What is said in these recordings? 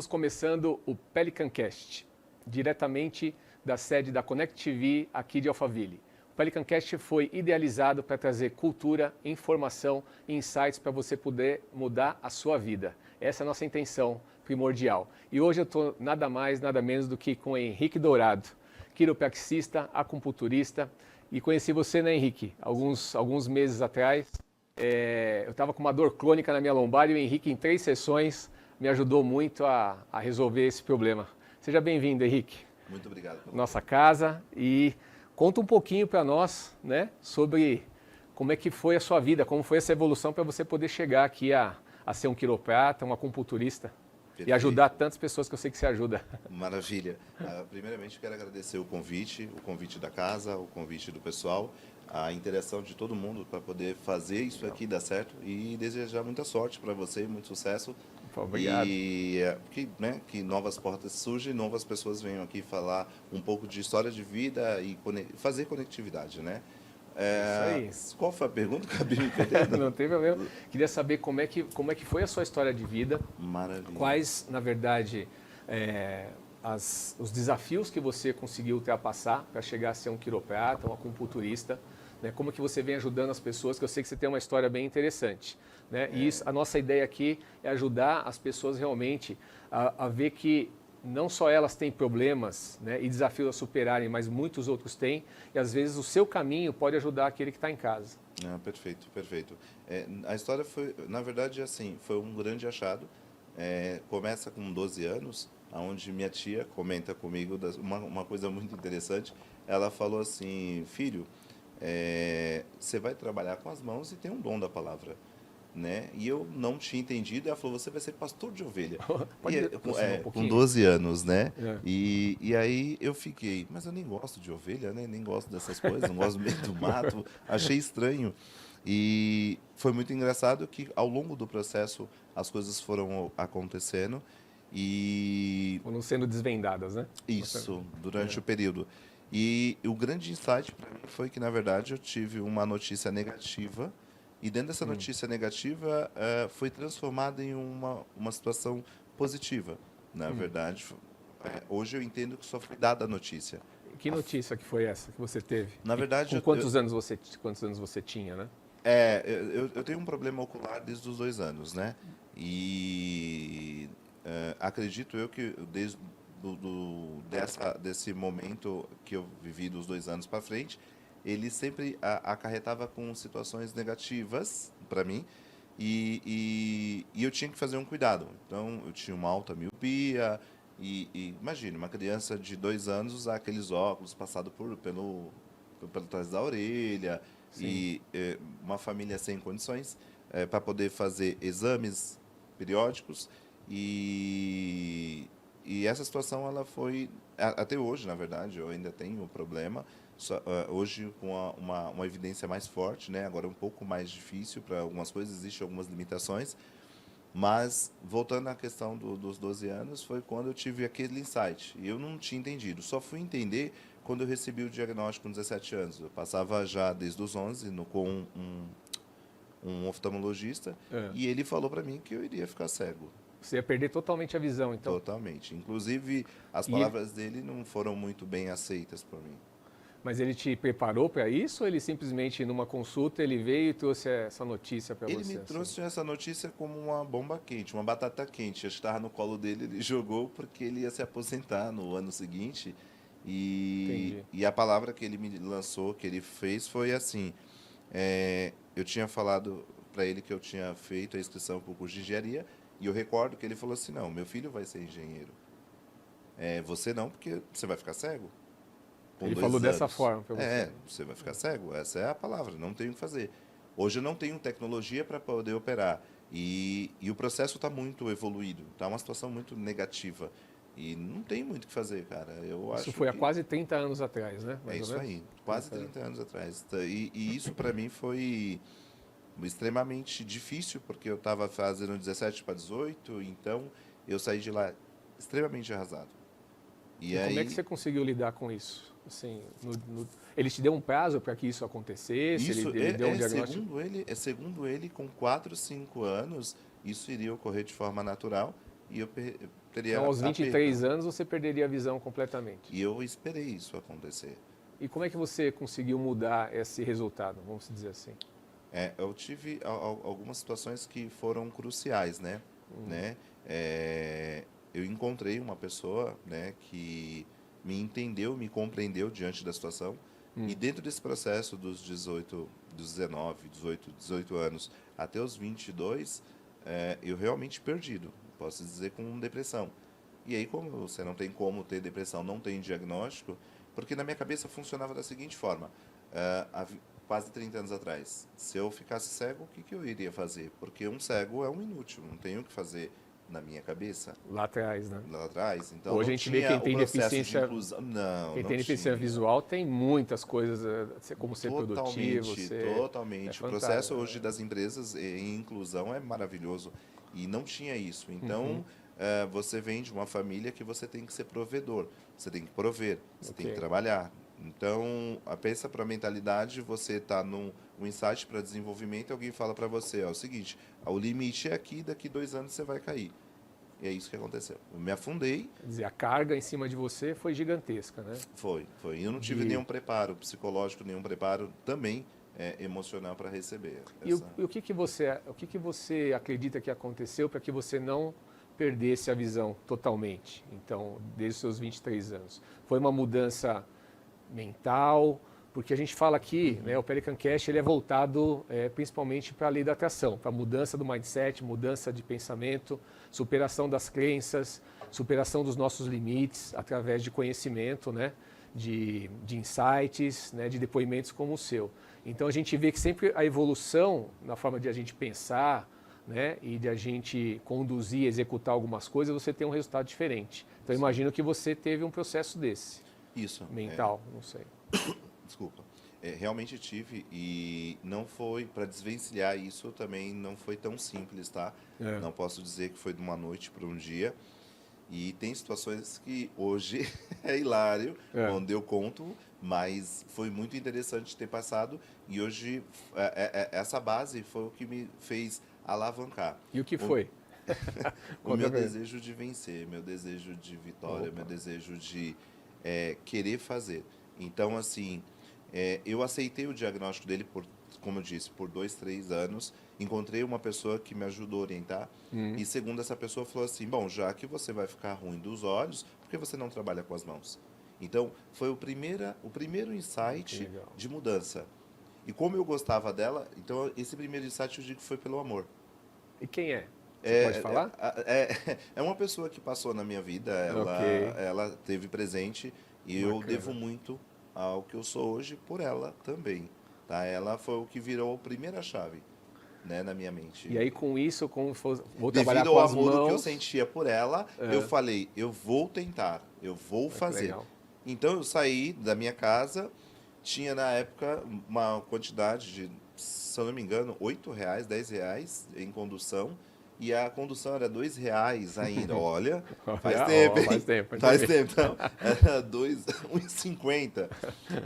Estamos começando o Pelican Cast, diretamente da sede da Connect TV aqui de Alphaville. O Pelican Cast foi idealizado para trazer cultura, informação e insights para você poder mudar a sua vida. Essa é a nossa intenção primordial. E hoje eu estou nada mais, nada menos do que com o Henrique Dourado, quiropraxista, acupunturista. E conheci você, né, Henrique? Alguns meses atrás. Eu estava com uma dor crônica na minha lombar e o Henrique, em 3 sessões, me ajudou muito a resolver esse problema. Seja bem-vindo, Henrique. Muito obrigado. Nossa casa. E conta um pouquinho para nós, né, sobre como é que foi a sua vida, como foi essa evolução para você poder chegar aqui a ser um quiroprata, um acupunturista. Perfeito. E ajudar tantas pessoas que eu sei que você ajuda. Maravilha. Primeiramente, quero agradecer o convite da casa, o convite do pessoal, a interação de todo mundo para poder fazer isso aqui dar certo e desejar muita sorte para você, muito sucesso. Obrigado. E que novas portas surgem, novas pessoas venham aqui falar um pouco de história de vida e fazer conectividade, né? Isso aí. Qual foi a pergunta que eu acabei me perdendo? Não tem problema. Queria saber como é que foi a sua história de vida. Maravilha. Quais, na verdade, os desafios que você conseguiu ultrapassar para chegar a ser um quiroprata, um acupunturista, né? Como que você vem ajudando as pessoas, que eu sei que você tem uma história bem interessante. Né? E a nossa ideia aqui é ajudar as pessoas realmente a ver que não só elas têm problemas, né, e desafios a superarem, mas muitos outros têm, e às vezes o seu caminho pode ajudar aquele que está em casa. Perfeito, perfeito. A história foi, na verdade, assim, foi um grande achado. Começa com 12 anos, onde minha tia comenta comigo uma coisa muito interessante. Ela falou assim: filho, você vai trabalhar com as mãos e tem um dom da palavra. Né? E eu não tinha entendido, e ela falou: você vai ser pastor de ovelha. Com 12 anos, né? E aí eu fiquei, mas eu nem gosto de ovelha, né? Nem gosto dessas coisas, não gosto do meio do mato, achei estranho. E foi muito engraçado que ao longo do processo as coisas foram acontecendo e... Foram sendo desvendadas, né? Isso, durante o período. E o grande insight para mim foi que, na verdade, eu tive uma notícia negativa. E dentro dessa notícia negativa, foi transformada em uma situação positiva. Na verdade, hoje eu entendo que só foi dada a notícia. Que notícia que foi essa que você teve? Na verdade, com quantos anos você tinha, né? Eu tenho um problema ocular desde os 2 anos, né? E acredito eu que desde desse momento que eu vivi dos 2 anos para frente, ele sempre acarretava com situações negativas para mim e eu tinha que fazer um cuidado. Então, eu tinha uma alta miopia e imagine, uma criança de 2 anos usar aqueles óculos passado pelo trás da orelha. Sim. E uma família sem condições para poder fazer exames periódicos e essa situação ela foi, até hoje, na verdade, eu ainda tenho o problema. Hoje com uma evidência mais forte, né? Agora um pouco mais difícil para algumas coisas, existem algumas limitações, mas voltando à questão dos 12 anos, foi quando eu tive aquele insight, e eu não tinha entendido, só fui entender quando eu recebi o diagnóstico com 17 anos, eu passava já desde os 11 com um oftalmologista, e ele falou para mim que eu iria ficar cego. Você ia perder totalmente a visão, então? Totalmente, inclusive as palavras dele não foram muito bem aceitas por mim. Mas ele te preparou para isso ou ele simplesmente, numa consulta, ele veio e trouxe essa notícia para você? Ele me trouxe essa notícia como uma bomba quente, uma batata quente. Eu estava no colo dele, ele jogou porque ele ia se aposentar no ano seguinte. E a palavra que ele me lançou, que ele fez, foi assim. Eu tinha falado para ele que eu tinha feito a inscrição para o curso de engenharia e eu recordo que ele falou assim: não, meu filho vai ser engenheiro. Você não, porque você vai ficar cego. Ele falou dessa forma para você. Você vai ficar cego, essa é a palavra, não tem o que fazer. Hoje eu não tenho tecnologia para poder operar e o processo está muito evoluído, está uma situação muito negativa e não tem muito o que fazer, cara. Isso foi há quase 30 anos atrás, né? É isso aí, quase 30 anos atrás. E isso para mim foi extremamente difícil, porque eu estava fazendo 17 para 18, então eu saí de lá extremamente arrasado. E como é que você conseguiu lidar com isso? Assim, ele te deu um prazo para que isso acontecesse? Ele deu um diagnóstico? Segundo ele, com 4, 5 anos, isso iria ocorrer de forma natural. E eu teria Então, aos a perda. 23 anos, você perderia a visão completamente. E eu esperei isso acontecer. E como é que você conseguiu mudar esse resultado, vamos dizer assim? Eu tive algumas situações que foram cruciais, né? Eu encontrei uma pessoa, né, que me entendeu, me compreendeu diante da situação. E dentro desse processo dos 19, 18 anos até os 22, eu realmente perdido, posso dizer, com depressão. E aí, como você não tem como ter depressão, não tem diagnóstico, porque na minha cabeça funcionava da seguinte forma, quase 30 anos atrás, se eu ficasse cego, o que eu iria fazer? Porque um cego é um inútil, não tenho o que fazer na minha cabeça. Lá atrás, né? Lá atrás, então Hoje a não gente vê tinha quem o tem processo de deficiência, inclusão. Não, quem não tem deficiência tinha. visual tem muitas coisas, como ser produtivo, Totalmente, ser... totalmente. É O fantástico. processo hoje das empresas em inclusão é maravilhoso. E não tinha isso. Então, você vem de uma família que você tem que ser provedor. Você tem que prover, você tem que Ok. trabalhar. Então, pensa para a mentalidade, você está num insight para desenvolvimento e alguém fala para você, ó, o seguinte, o limite é aqui, daqui 2 anos você vai cair. E é isso que aconteceu. Eu me afundei. Quer dizer, a carga em cima de você foi gigantesca, né? Foi. E eu não tive nenhum preparo psicológico, nenhum preparo também emocional para receber. E o que que você acredita que aconteceu para que você não perdesse a visão totalmente? Então, desde os seus 23 anos. Foi uma mudança mental? Porque a gente fala aqui, né, o Pelican Cast ele é voltado principalmente para a lei da atração, para a mudança do mindset, mudança de pensamento, superação das crenças, superação dos nossos limites através de conhecimento, né, de insights, né, de depoimentos como o seu. Então a gente vê que sempre a evolução na forma de a gente pensar, né, e de a gente conduzir, executar algumas coisas, você tem um resultado diferente. Então eu imagino que você teve um processo desse, Isso. mental, não sei. Desculpa. Realmente tive e não foi, para desvencilhar isso também não foi tão simples, tá? Não posso dizer que foi de uma noite para um dia. E tem situações que hoje é hilário, quando eu conto, mas foi muito interessante ter passado. E hoje essa base foi o que me fez alavancar. E o que foi? O meu desejo de vencer, meu desejo de vitória, Opa. meu desejo de querer fazer. Então, assim, eu aceitei o diagnóstico dele, como eu disse, por 2, 3 anos. Encontrei uma pessoa que me ajudou a orientar. E segundo essa pessoa, falou assim, bom, já que você vai ficar ruim dos olhos, por que você não trabalha com as mãos? Então, foi o primeiro insight de mudança. E como eu gostava dela, então esse primeiro insight eu digo que foi pelo amor. E quem é? Você pode falar? É uma pessoa que passou na minha vida, Ok. ela teve presente e eu devo muito ao que eu sou hoje por ela também. Tá? Ela foi o que virou a primeira chave, né, na minha mente. E aí com isso, vou trabalhar Devido com ao as amor mãos. que eu sentia por ela, eu falei, eu vou tentar, eu vou fazer. Legal. Então eu saí da minha casa, tinha na época uma quantidade de, se eu não me engano, R$8, R$10 em condução. E a condução era R$2 ainda. Olha, faz tempo, hein? Faz tempo. Faz tempo. Então, era 1,50.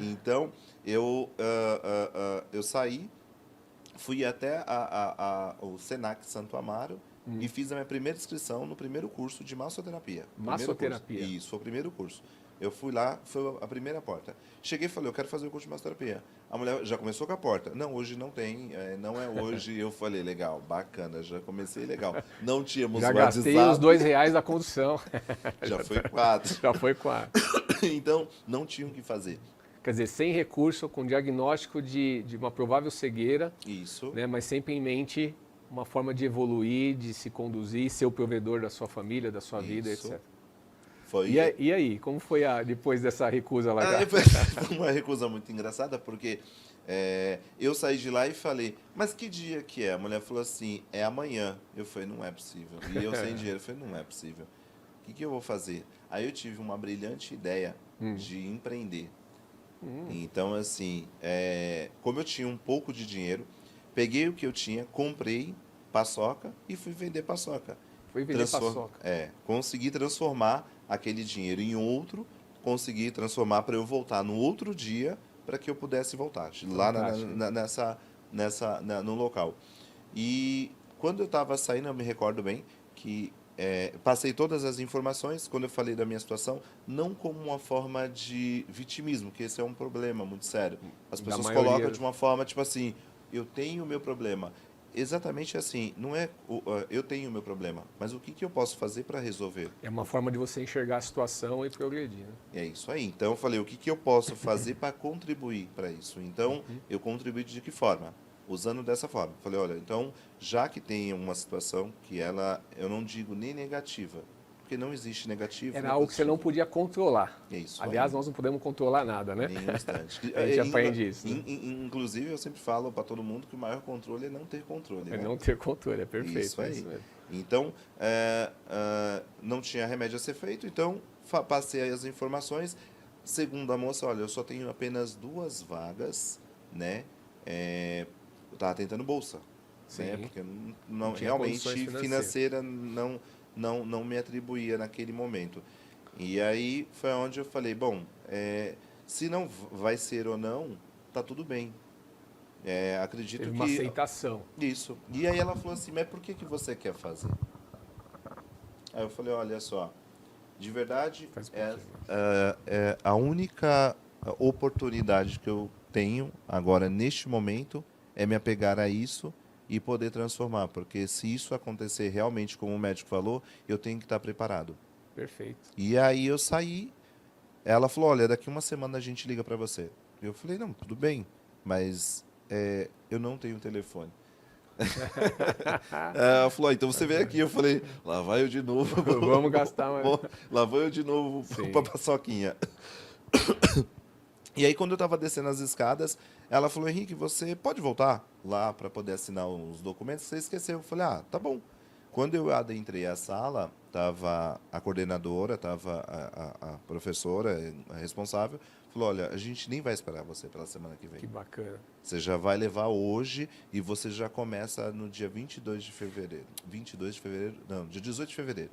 Então, eu saí, fui até o Senac Santo Amaro e fiz a minha primeira inscrição no primeiro curso de massoterapia. Massoterapia? Isso, foi o primeiro curso. Eu fui lá, foi a primeira porta. Cheguei e falei, eu quero fazer o curso de massoterapia. A mulher já começou com a porta. Não, hoje não tem, não é hoje. Eu falei, legal, bacana, já comecei legal. Não tínhamos Já WhatsApp. gastei os R$2 da condução. Já foi 4. Já foi 4. Então, não tinha o que fazer. Quer dizer, sem recurso, com diagnóstico de uma provável cegueira, Isso. né, mas sempre em mente uma forma de evoluir, de se conduzir, ser o provedor da sua família, da sua vida, Isso. etc. Foi. E aí, como foi depois dessa recusa lá? Foi uma recusa muito engraçada, porque eu saí de lá e falei, mas que dia que é? A mulher falou assim, é amanhã. Eu falei, não é possível. E eu sem dinheiro, eu falei, não é possível. O que eu vou fazer? Aí eu tive uma brilhante ideia de empreender. Então, assim, como eu tinha um pouco de dinheiro, peguei o que eu tinha, comprei paçoca e fui vender paçoca. Foi vender paçoca. Consegui transformar aquele dinheiro em outro, consegui transformar para eu voltar no outro dia para que eu pudesse voltar lá no local. E quando eu estava saindo, eu me recordo bem que passei todas as informações, quando eu falei da minha situação, não como uma forma de vitimismo, que esse é um problema muito sério. As Da pessoas maioria. colocam de uma forma, tipo assim, eu tenho o meu problema. Exatamente assim, não é eu tenho o meu problema, mas o que, que eu posso fazer para resolver? É uma forma de você enxergar a situação e progredir, né? É isso aí. Então eu falei, o que, que eu posso fazer para contribuir para isso? Então, eu contribuí de que forma? Usando dessa forma. Falei, olha, então, já que tem uma situação que ela, eu não digo nem negativa, porque não existe negativo Era nem algo que você não positivo. podia controlar. É isso Aliás, aí. nós não podemos controlar nada, né? Nenhum instante. A gente aprende isso, né? Inclusive, eu sempre falo para todo mundo que o maior controle é não ter controle, É né? não ter controle, é perfeito, Isso é isso aí. mesmo. Então, não tinha remédio a ser feito, então passei as informações. Segundo a moça, olha, eu só tenho apenas 2 vagas, né? Eu estava tentando bolsa, né? Sim. Porque Não tinha condições realmente financeiras. financeira não me atribuía naquele momento. E aí foi onde eu falei, bom, se não vai ser ou não, tá tudo bem. Acredito Teve uma que aceitação. isso. E aí ela falou assim, mas por que que você quer fazer? Aí eu falei, olha só, de verdade, Faz um é, pouquinho mais. é a única oportunidade que eu tenho agora, neste momento, é me apegar a isso e poder transformar. Porque se isso acontecer realmente, como o médico falou, eu tenho que estar preparado. Perfeito. E aí eu saí, ela falou, olha, daqui uma semana a gente liga para você. Eu falei, não, tudo bem, mas eu não tenho telefone. Ela falou, então você vem aqui. Eu falei, lá vai eu de novo. Vamos gastar mais. Lá vou eu de novo Sim. pra paçoquinha. E aí, quando eu estava descendo as escadas, ela falou, Henrique, você pode voltar lá para poder assinar os documentos? Você esqueceu. Eu falei, ah, tá bom. Quando eu adentrei a sala, estava a coordenadora, estava a professora, a responsável, falou, olha, a gente nem vai esperar você pela semana que vem. Que bacana. Você já vai levar hoje e você já começa no dia 22 de fevereiro. 22 de fevereiro? Não, dia 18 de fevereiro.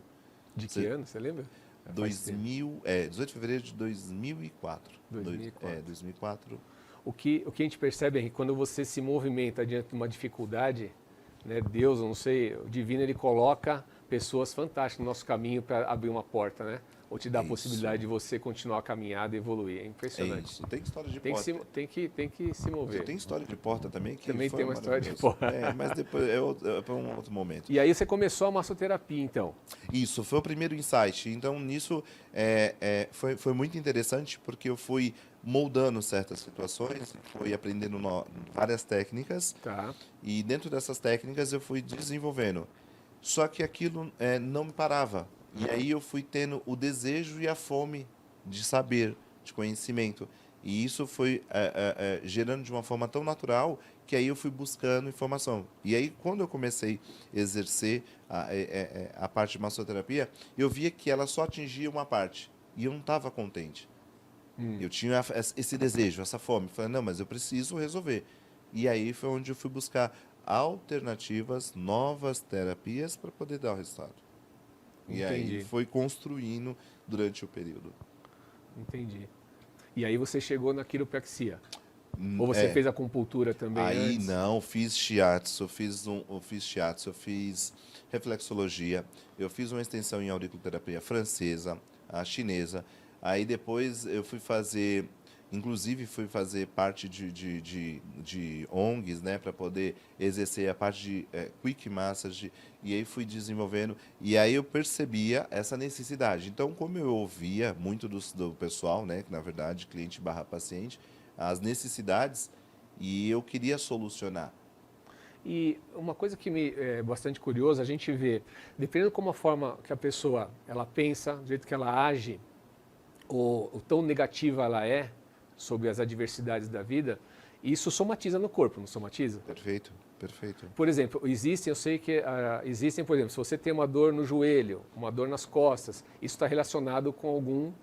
De que Você- ano, você lembra? Faz 2000, 18 de fevereiro de 2004. 2004. 2004. O que a gente percebe é que quando você se movimenta diante de uma dificuldade, né, Deus, eu não sei, o divino, ele coloca pessoas fantásticas no nosso caminho para abrir uma porta, né? Ou te dar a Isso. possibilidade de você continuar a caminhada e evoluir. É É impressionante. isso. Tem história de Tem que, porta. tem que se Você mover. tem história de porta também que Também foi tem uma história de maravilhoso. porta. Mas depois é para um outro momento. E aí você começou a massoterapia, então. Isso, foi o primeiro insight. Então, nisso, foi muito interessante porque eu fui moldando certas situações, fui aprendendo várias técnicas Tá. e dentro dessas técnicas eu fui desenvolvendo. Só que aquilo não me parava. E aí eu fui tendo o desejo e a fome de saber, de conhecimento. E isso foi gerando de uma forma tão natural que aí eu fui buscando informação. E aí, quando eu comecei a exercer a parte de massoterapia, eu via que ela só atingia uma parte. E eu não estava contente. Eu tinha esse desejo, essa fome. Falei, não, mas eu preciso resolver. E aí foi onde eu fui buscar alternativas, novas terapias para poder dar o resultado. E Entendi. aí foi construindo durante o período. Entendi. E aí você chegou na quiropraxia. Ou você fez acupuntura também Aí antes? não, fiz shiatsu, eu fiz reflexologia, eu fiz uma extensão em auriculoterapia francesa, a chinesa. Aí depois eu fui fazer, inclusive fui fazer parte de ONGs, né, para poder exercer a parte de quick massage, e aí fui desenvolvendo, e aí eu percebia essa necessidade. Então, como eu ouvia muito do pessoal, né, que na verdade cliente barra paciente, as necessidades, e eu queria solucionar. E uma coisa que me é bastante curiosa, a gente vê, dependendo como a forma que a pessoa ela pensa, do jeito que ela age, ou o tão negativa ela é sobre as adversidades da vida, isso somatiza no corpo, não somatiza? Perfeito, perfeito. Por exemplo, existem, eu sei que existem, por exemplo, se você tem uma dor no joelho, uma dor nas costas, isso está relacionado com Uma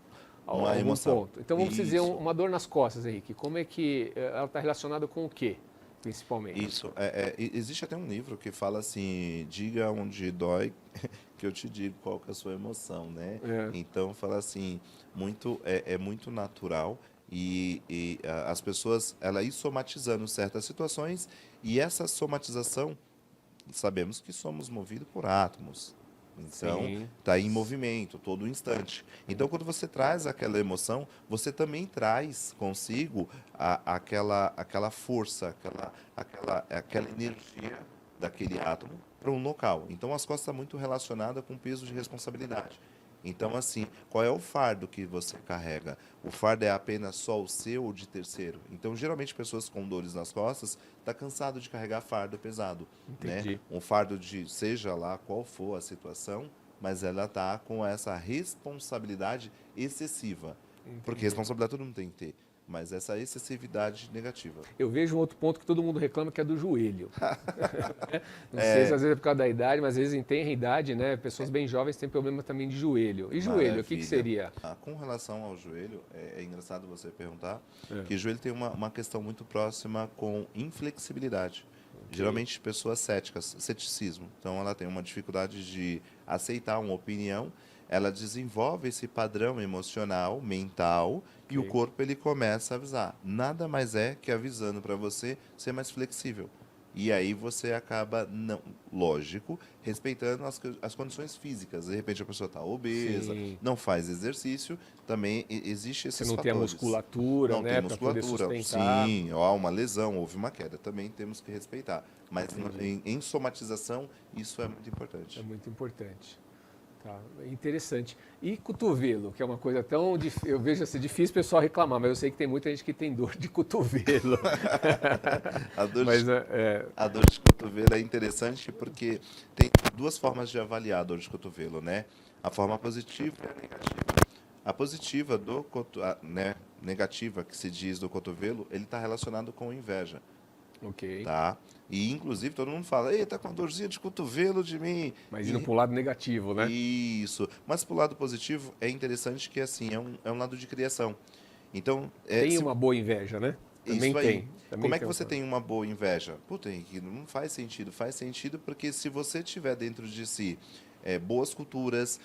algum emoção. ponto. Então vamos dizer Isso. uma dor nas costas, Henrique. Como é que ela está relacionada com o quê, principalmente? Isso. Existe até um livro que fala assim, diga onde dói, que eu te digo qual que é a sua emoção, né? Então, fala assim, é muito natural e as pessoas, ela ir somatizando certas situações e essa somatização, sabemos que somos movidos por átomos. Então, Sim. está em movimento todo instante. Então, quando você traz aquela emoção, você também traz consigo aquela força, aquela energia daquele átomo para um local. Então, as costas estão muito relacionadas com o peso de responsabilidade. Então, assim, qual é o fardo que você carrega? O fardo é apenas só o seu ou de terceiro? Então, geralmente, pessoas com dores nas costas estão cansadas de carregar fardo pesado, né? Entendi. Um fardo de, seja lá qual for a situação, mas ela está com essa responsabilidade excessiva. Porque Entendi. responsabilidade todo mundo tem que ter, mas essa excessividade negativa. Eu vejo um outro ponto que todo mundo reclama, que é do joelho. Não sei se às vezes é por causa da idade, mas às vezes tem a idade, né? Pessoas bem jovens têm problema também de joelho. E joelho, o que Maravilha. seria? Com relação ao joelho, é engraçado você perguntar É. que o joelho tem uma questão muito próxima com inflexibilidade. Ok. Geralmente pessoas céticas, ceticismo. Então ela tem uma dificuldade de aceitar uma opinião, ela desenvolve esse padrão emocional, mental, e o Ok. corpo ele começa a avisar. Nada mais é que avisando para você ser mais flexível. E aí você acaba, não, lógico, respeitando as condições físicas. De repente a pessoa está obesa, Sim. não faz exercício, também existe Você esses não tem a fatores. musculatura, Não tem né, para poder musculatura, sustentar. sim, há uma lesão, houve uma queda, também temos que respeitar. Mas Entendi. em somatização, isso é muito É importante. muito importante. Tá, interessante. E cotovelo, que é uma coisa tão difícil, eu vejo assim, difícil o pessoal reclamar, mas eu sei que tem muita gente que tem dor de cotovelo. A dor Mas de, é, a dor de cotovelo é interessante porque tem duas formas de avaliar a dor de cotovelo, né? A forma positiva e a negativa. A positiva né, negativa que se diz do cotovelo, ele está relacionado com inveja, ok. tá? E inclusive todo mundo fala, ei, tá com uma dorzinha de cotovelo de mim. Mas indo para o lado negativo, né? Isso. Mas pro lado positivo é interessante que assim é um lado de criação. Então, Tem uma boa inveja, né? Também isso aí. tem. Também Como é que tem você tem uma boa inveja? Puta, Henrique, não faz sentido. Faz sentido porque se você tiver dentro de si boas culturas,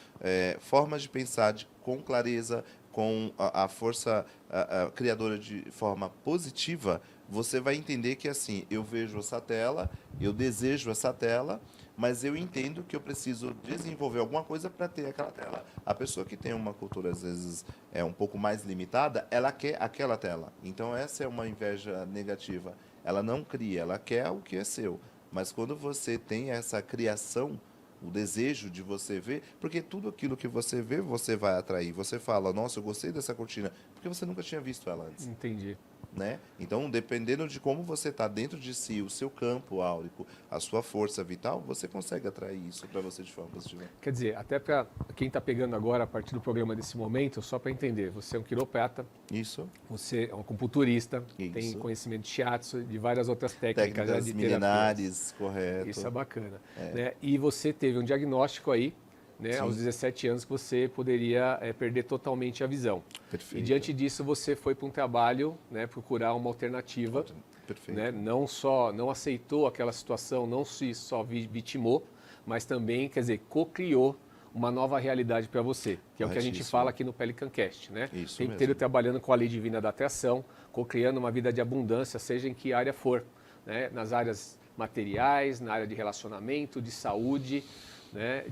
formas de pensar com clareza, com a força a criadora de forma positiva, você vai entender que assim, eu vejo essa tela, eu desejo essa tela, mas eu entendo que eu preciso desenvolver alguma coisa para ter aquela tela. A pessoa que tem uma cultura, às vezes, um pouco mais limitada, ela quer aquela tela. Então, essa é uma inveja negativa. Ela não cria, ela quer o que é seu. Mas quando você tem essa criação, o desejo de você ver, porque tudo aquilo que você vê, você vai atrair. Você fala, nossa, eu gostei dessa cortina, porque você nunca tinha visto ela antes. Entendi. Né? Então, dependendo de como você está dentro de si, o seu campo áurico, a sua força vital, você consegue atrair isso para você de forma positiva. Quer dizer, até para quem está pegando agora a partir do programa desse momento, só para entender, você é um quiroprata, Isso. você é um acupunturista, Isso. tem conhecimento de shiatsu, de várias outras técnicas, Técnicas de milenares, correto. Isso é bacana. Né? E você teve um diagnóstico aí, né, aos 17 anos, que você poderia perder totalmente a visão. Perfeito. E diante disso, você foi para um trabalho, né, procurar uma alternativa. Perfeito. Né? Não aceitou aquela situação, não se só vitimou, mas também, quer dizer, co-criou uma nova realidade para você, que é o que a gente Corretíssimo. fala aqui no Pelican Cast, né? Isso O tempo mesmo. inteiro trabalhando com a lei divina da atração, co-criando uma vida de abundância, seja em que área for, né? Nas áreas materiais, na área de relacionamento, de saúde, né?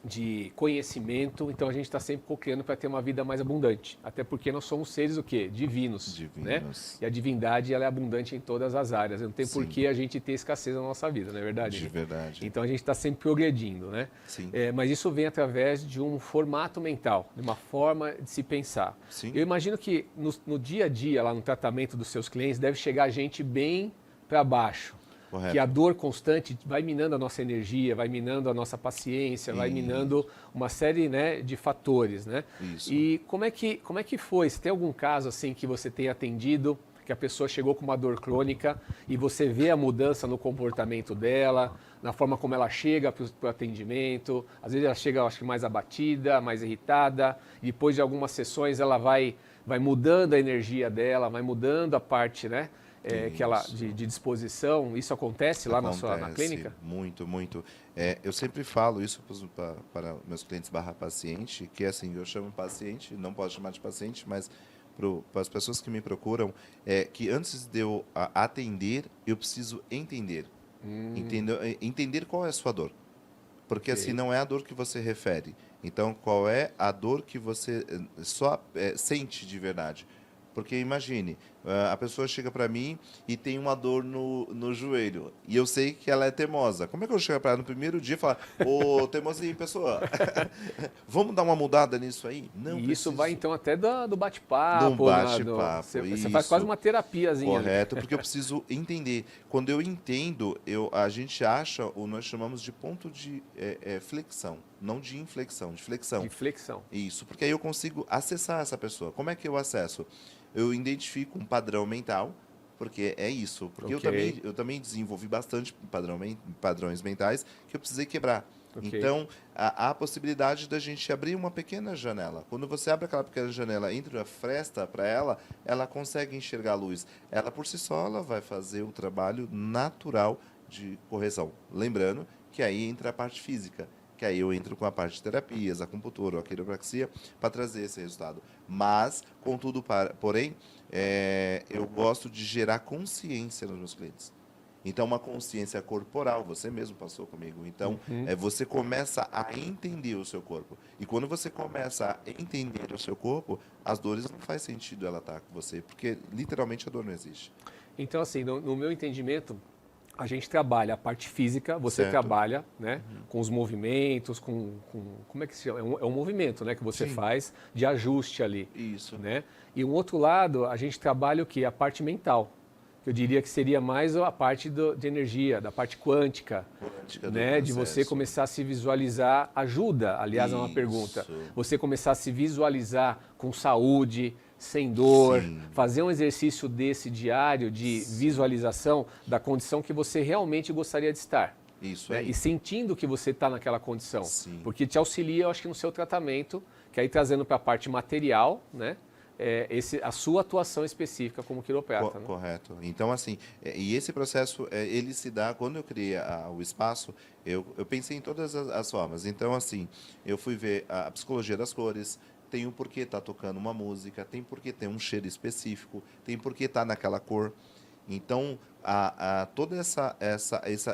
de conhecimento, então a gente está sempre co-criando para ter uma vida mais abundante. Até porque nós somos seres o quê? Divinos. Né? E a divindade ela é abundante em todas as áreas. Não tem por que a gente ter escassez na nossa vida, não é verdade? De verdade. Então a gente está sempre progredindo, né? Sim. Mas isso vem através de um formato mental, de uma forma de se pensar. Sim. Eu imagino que no dia a dia, lá no tratamento dos seus clientes, deve chegar gente bem para baixo. Correto. Que a dor constante vai minando a nossa energia, vai minando a nossa paciência, vai minando uma série, né, de fatores, né? Isso. E como é que foi? Se tem algum caso assim que você tenha atendido, que a pessoa chegou com uma dor crônica e você vê a mudança no comportamento dela, na forma como ela chega para o atendimento, às vezes ela chega, acho que mais abatida, mais irritada, e depois de algumas sessões ela vai mudando a energia dela, vai mudando a parte, né? Que ela, de disposição, isso acontece lá na clínica? Muito, muito. Eu sempre falo isso para meus clientes /paciente, que é assim, eu chamo paciente, não posso chamar de paciente, mas para as pessoas que me procuram, que antes de eu atender, eu preciso entender. Entender qual é a sua dor. Porque Ok. assim, não é a dor que você refere. Então, qual é a dor que você só sente de verdade? Porque imagine, a pessoa chega para mim e tem uma dor no joelho. E eu sei que ela é teimosa. Como é que eu chego para ela no primeiro dia e falar, ô teimosinha, pessoa, vamos dar uma mudada nisso aí? Não E isso vai preciso. então até do Num bate-papo, bate-papo, você faz quase isso. uma terapiazinha ali. Correto, porque eu preciso entender. Quando eu entendo, a gente acha, ou nós chamamos de ponto de flexão, não de inflexão, de flexão. De flexão. Isso, porque aí eu consigo acessar essa pessoa. Como é que eu acesso? Eu identifico um padrão mental, porque é isso. Porque Ok. eu também desenvolvi bastante padrões mentais que eu precisei quebrar. Ok. Então, há a possibilidade da gente abrir uma pequena janela. Quando você abre aquela pequena janela, entra a fresta para ela, ela consegue enxergar a luz. Ela, por si só, ela vai fazer o trabalho natural de correção. Lembrando que aí entra a parte física, que aí eu entro com a parte de terapias, acupuntura, a quiropraxia, para trazer esse resultado. Mas, contudo, porém, eu gosto de gerar consciência nos meus clientes. Então, uma consciência corporal, você mesmo passou comigo. Então, Uhum. você começa a entender o seu corpo. E quando você começa a entender o seu corpo, as dores não faz sentido ela estar com você, porque literalmente a dor não existe. Então, assim, no meu entendimento, a gente trabalha a parte física, você Certo? trabalha, né, com os movimentos, como é que se chama? É um movimento, né, que você Sim, faz de ajuste ali, isso. né? E um outro lado, a gente trabalha o quê? A parte mental. Que eu diria que seria mais a parte de energia, da parte quântica, Quântica do né? De você processo. começar a se visualizar, ajuda, aliás, é uma pergunta. Isso. Você começar a se visualizar com saúde, sem dor, Sim. fazer um exercício desse diário de Sim. visualização da condição que você realmente gostaria de estar. Isso Né? E aí. sentindo que você está naquela condição. Sim. Porque te auxilia, eu acho que no seu tratamento, que aí trazendo para a parte material, né? A sua atuação específica como quiroprata. Né? Correto. Então, assim, e esse processo, ele se dá, quando eu criei o espaço, eu pensei em todas as formas. Então, assim, eu fui ver a psicologia das cores, tem o porquê estar tocando uma música, tem porquê ter um cheiro específico, tem porquê estar naquela cor. Então, todo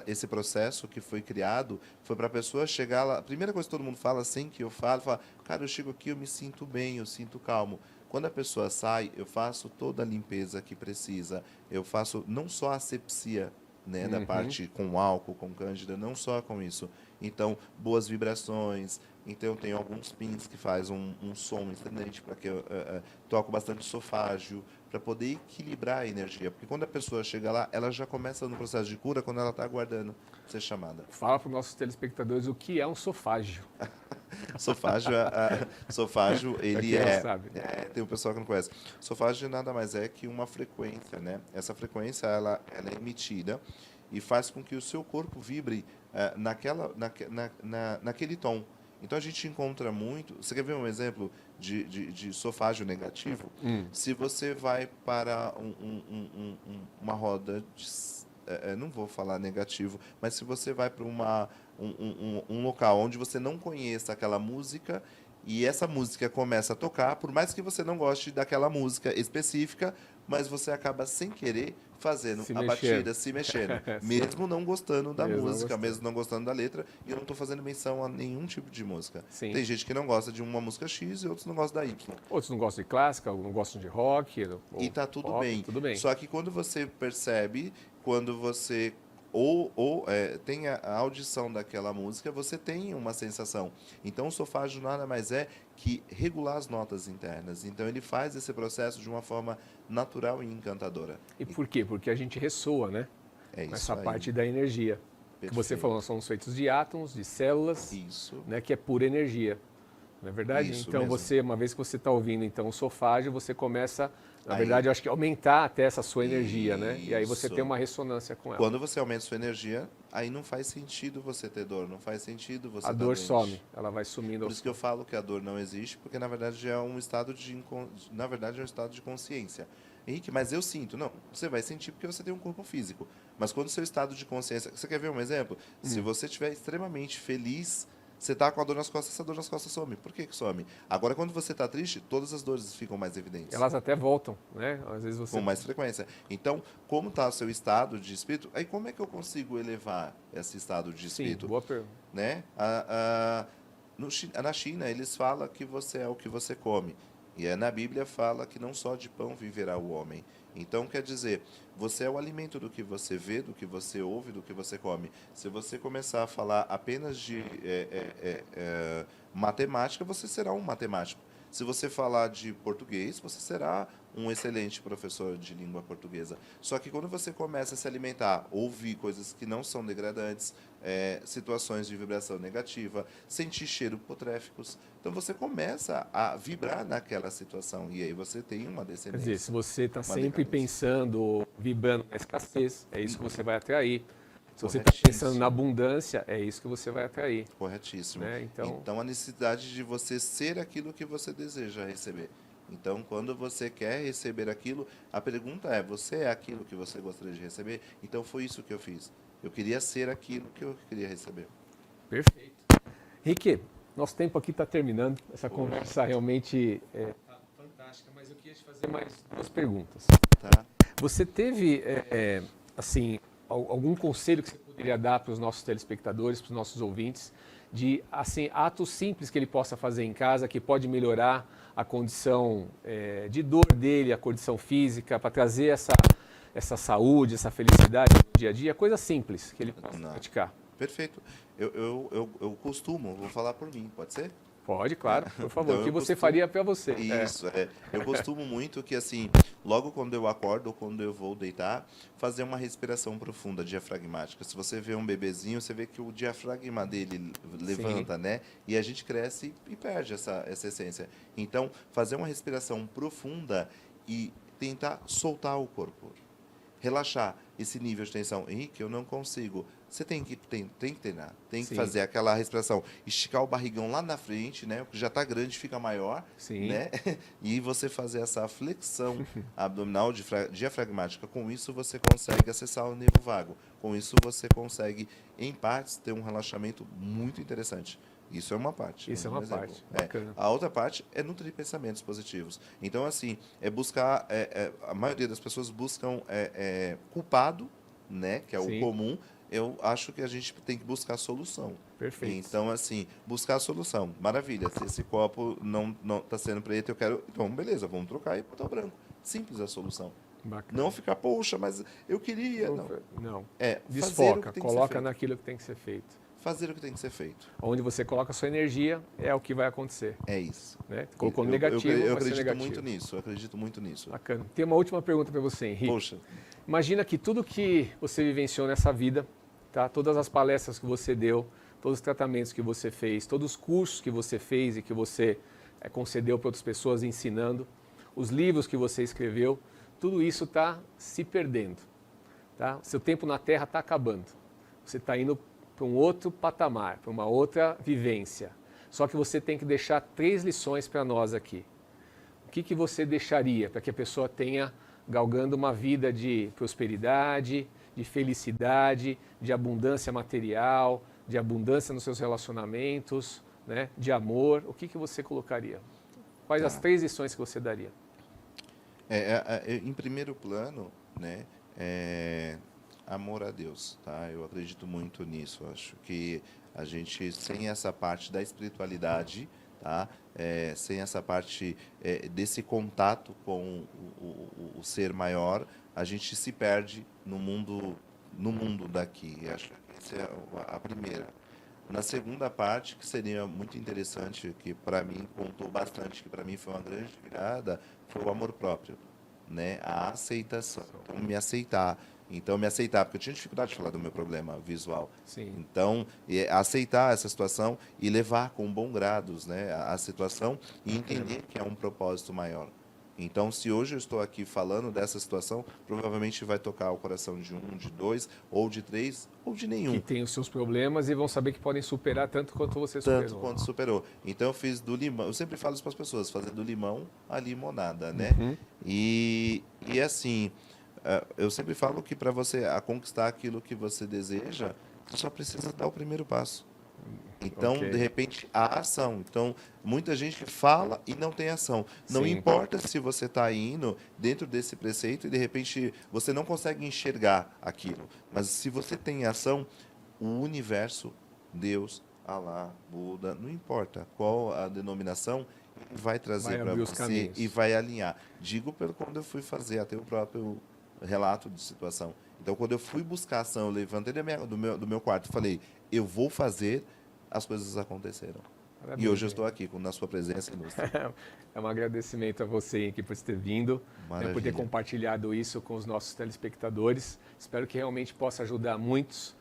esse processo que foi criado foi para a pessoa chegar lá. A primeira coisa que todo mundo fala, assim que eu falo, cara, eu chego aqui, eu me sinto bem, eu sinto calmo. Quando a pessoa sai, eu faço toda a limpeza que precisa. Eu faço não só a asepsia, né, da Uhum. parte com álcool, com cândida, não só com isso. Então, boas vibrações. Então, eu tenho alguns pins que faz um som excelente para que eu toco bastante sofágio, para poder equilibrar a energia. Porque quando a pessoa chega lá, ela já começa no processo de cura quando ela está aguardando ser chamada. Fala para os nossos telespectadores o que é um sofágio. Sofágio, sofágio Para ele quem não sabe. tem um pessoal que não conhece. Sofágio nada mais é que uma frequência, né? Essa frequência ela é emitida e faz com que o seu corpo vibre naquele tom. Então a gente encontra muito. Você quer ver um exemplo de sofágio negativo? Se você vai para uma roda não vou falar negativo, mas se você vai para um local onde você não conheça aquela música e essa música começa a tocar, por mais que você não goste daquela música específica, mas você acaba sem querer fazendo Se a mexendo. batida, se mexendo, Sim. mesmo não gostando da Mesmo não música, gostando. mesmo não gostando da letra, e eu não estou fazendo menção a nenhum tipo de música. Sim. Tem gente que não gosta de uma música X e outros não gostam da Y. Outros não gostam de clássica, não gostam de rock. E tá tudo pop, bem. tudo bem. Só que quando você percebe, quando você tem a audição daquela música, você tem uma sensação. Então, o sofágio nada mais é que regular as notas internas. Então, ele faz esse processo de uma forma natural e encantadora. E por quê? Porque a gente ressoa, né? É isso Essa aí. parte da energia. Que você Perfeito. falou, nós somos feitos de átomos, de células, Isso. né, que é pura energia. Não é verdade? Isso Então, mesmo. uma vez que você está ouvindo então, o sofágio, você começa, na Aí- verdade, eu acho que aumentar até essa sua energia, né? E aí você Isso. tem uma ressonância com ela. Quando você aumenta sua energia, aí não faz sentido você ter dor, não faz sentido você A tá dor doente. some, ela vai sumindo. Por isso que eu falo que a dor não existe, porque na verdade é um estado na verdade é um estado de consciência. Henrique, mas eu sinto. Não, você vai sentir porque você tem um corpo físico. Mas quando o seu estado de consciência... Você quer ver um exemplo? Se você estiver extremamente feliz, Você está com a dor nas costas, essa dor nas costas some. Por que some? Agora, quando você está triste, todas as dores ficam mais evidentes. Elas até voltam, né? Às vezes você... Com mais frequência. Então, como está o seu estado de espírito, aí como é que eu consigo elevar esse estado de espírito? Sim, boa pergunta. Né? Na China, eles falam que você é o que você come. E na Bíblia fala que não só de pão viverá o homem. Então, quer dizer, você é o alimento do que você vê, do que você ouve, do que você come. Se você começar a falar apenas de matemática, você será um matemático. Se você falar de português, você será um excelente professor de língua portuguesa. Só que quando você começa a se alimentar, ouvir coisas que não são degradantes, situações de vibração negativa, sentir cheiro putréficos, então você começa a vibrar naquela situação e aí você tem uma descendência. Quer dizer, se você está sempre decadência. pensando, vibrando na escassez, é isso que você vai atrair. Se você está pensando na abundância, é isso que você vai atrair. Corretíssimo. Né? Então, a necessidade de você ser aquilo que você deseja receber. Então, quando você quer receber aquilo, a pergunta é, você é aquilo que você gostaria de receber? Então, foi isso que eu fiz. Eu queria ser aquilo que eu queria receber. Perfeito. Rick, nosso tempo aqui está terminando. Essa conversa realmente está fantástica, mas eu queria te fazer mais 2 perguntas. Tá? Você teve, assim, algum conselho que você poderia dar para os nossos telespectadores, para os nossos ouvintes, de assim, atos simples que ele possa fazer em casa, que pode melhorar a condição de dor dele, a condição física, para trazer essa saúde, essa felicidade no dia a dia, coisa simples que ele possa praticar? Perfeito. Eu costumo, vou falar por mim, pode ser? Pode, claro, por favor. Então, o que você faria para você? Isso, eu costumo muito que, assim, logo quando eu acordo ou quando eu vou deitar, fazer uma respiração profunda, diafragmática. Se você vê um bebezinho, você vê que o diafragma dele levanta, Sim. né? E a gente cresce e perde essa essência. Então, fazer uma respiração profunda e tentar soltar o corpo. Relaxar esse nível de tensão. Henrique, eu não consigo. Você tem que treinar, tem que Sim. fazer aquela respiração, esticar o barrigão lá na frente, né? O que já está grande fica maior, Sim. né? E você fazer essa flexão abdominal diafragmática. Com isso você consegue acessar o nervo vago. Com isso você consegue, em partes, ter um relaxamento muito interessante. Isso é uma parte. Isso é uma parte. Bacana. A outra parte é nutrir pensamentos positivos. Então, assim, é buscar... a maioria das pessoas buscam culpado, né? Que é Sim. o comum. Eu acho que a gente tem que buscar solução. Perfeito. Então, assim, buscar a solução. Maravilha. Se esse copo não está sendo preto, eu quero... Então, beleza, vamos trocar e botar o branco. Simples a solução. Bacana. Não ficar, poxa, mas eu queria... Não. fazer o Desfoca, que tem que ser coloca feito. naquilo que tem que ser feito. Fazer o que tem que ser feito. Onde você coloca a sua energia é o que vai acontecer. É isso. Né? Colocou Eu negativo, vai ser acredito negativo. muito nisso. Eu acredito muito nisso. Bacana. Tem uma última pergunta para você, Henrique. Poxa, Imagina que tudo que você vivenciou nessa vida, tá? Todas as palestras que você deu, todos os tratamentos que você fez, todos os cursos que você fez e que você concedeu para outras pessoas ensinando, os livros que você escreveu, tudo isso está se perdendo. Tá? Seu tempo na Terra está acabando. Você está indo para um outro patamar, para uma outra vivência. Só que você tem que deixar 3 lições para nós aqui. O que você deixaria para que a pessoa tenha galgando uma vida de prosperidade, de felicidade, de abundância material, de abundância nos seus relacionamentos, né, de amor? O que você colocaria? Quais as 3 lições que você daria? Em primeiro plano, né, amor a Deus, tá? Eu acredito muito nisso. Acho que a gente, sem essa parte da espiritualidade, tá? Sem essa parte desse contato com o ser maior, a gente se perde no mundo daqui. Acho que essa é a primeira. Na segunda parte, que seria muito interessante, que para mim contou bastante, que para mim foi uma grande virada, foi o amor próprio, né? A aceitação. Então, me aceitar, porque eu tinha dificuldade de falar do meu problema visual. Sim. Então, aceitar essa situação e levar com bom grados, né, a situação e entender que é um propósito maior. Então, se hoje eu estou aqui falando dessa situação, provavelmente vai tocar o coração de 1, de 2, ou de 3, ou de nenhum. Que tem os seus problemas e vão saber que podem superar tanto quanto você superou. Tanto quanto superou. Então, eu fiz do limão, eu sempre falo isso para as pessoas, fazer do limão a limonada, né? Uhum. E assim, eu sempre falo que para você conquistar aquilo que você deseja, você só precisa dar o primeiro passo. Então, Ok. de repente, há ação. Então, muita gente fala e não tem ação. Não Sim. importa se você está indo dentro desse preceito e, de repente, você não consegue enxergar aquilo. Mas se você tem ação, o universo, Deus, Alá, Buda, não importa qual a denominação, ele vai trazer Vai para abrir os você caminhos. e vai alinhar. Digo pelo quando eu fui fazer até o próprio relato de situação. Então, quando eu fui buscar ação, eu levantei do meu quarto e falei, eu vou fazer, as coisas aconteceram. Parabéns, E hoje eu gente. estou aqui na sua presença ilustre. É um agradecimento a você, Henrique, por ter vindo, né, por ter Maravilha. compartilhado isso com os nossos telespectadores. Espero que realmente possa ajudar muitos.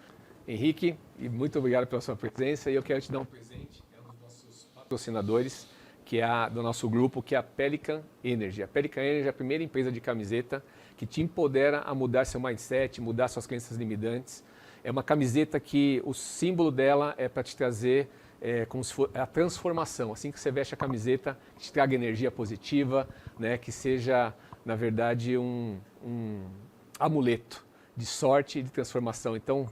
Henrique, e muito obrigado pela sua presença. E eu quero te dar um presente, é um dos nossos patrocinadores, que é do nosso grupo, que é a Pelican Energy. A Pelican Energy é a primeira empresa de camiseta que te empodera a mudar seu mindset, mudar suas crenças limitantes. É uma camiseta que o símbolo dela é para te trazer como se for a transformação. Assim que você veste a camiseta, te traga energia positiva, né? Que seja, na verdade, um amuleto de sorte e de transformação. Então,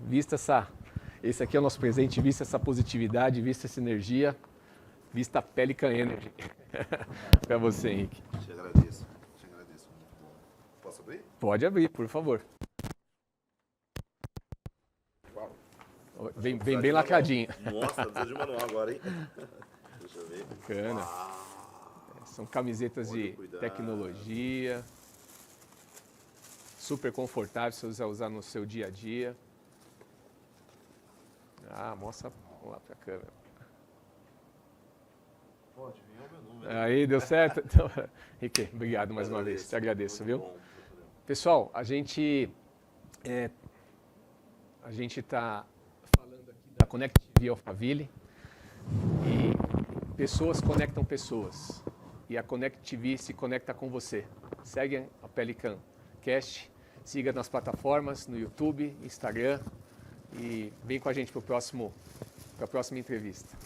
esse aqui é o nosso presente, vista essa positividade, vista essa energia, vista a Pelican Energy. Para você, Henrique. Te agradeço. Te agradeço. Muito bom. Posso abrir? Pode abrir, por favor. Vem bem lacradinho. Nossa, precisa de manual agora, hein? Deixa eu ver. Bacana. São camisetas Olha o de cuidado. tecnologia, super confortáveis se você usar no seu dia a dia. Mostra lá para a câmera. Pode vir o meu número. Aí, deu certo? Então, Henrique, obrigado mais uma vez. Te agradeço, Muito viu? bom. Pessoal, a gente está falando aqui da Connect TV Alphaville e pessoas conectam pessoas e a Connect TV se conecta com você. Segue a Pelican Cast, siga nas plataformas, no YouTube, Instagram e vem com a gente para a próxima entrevista.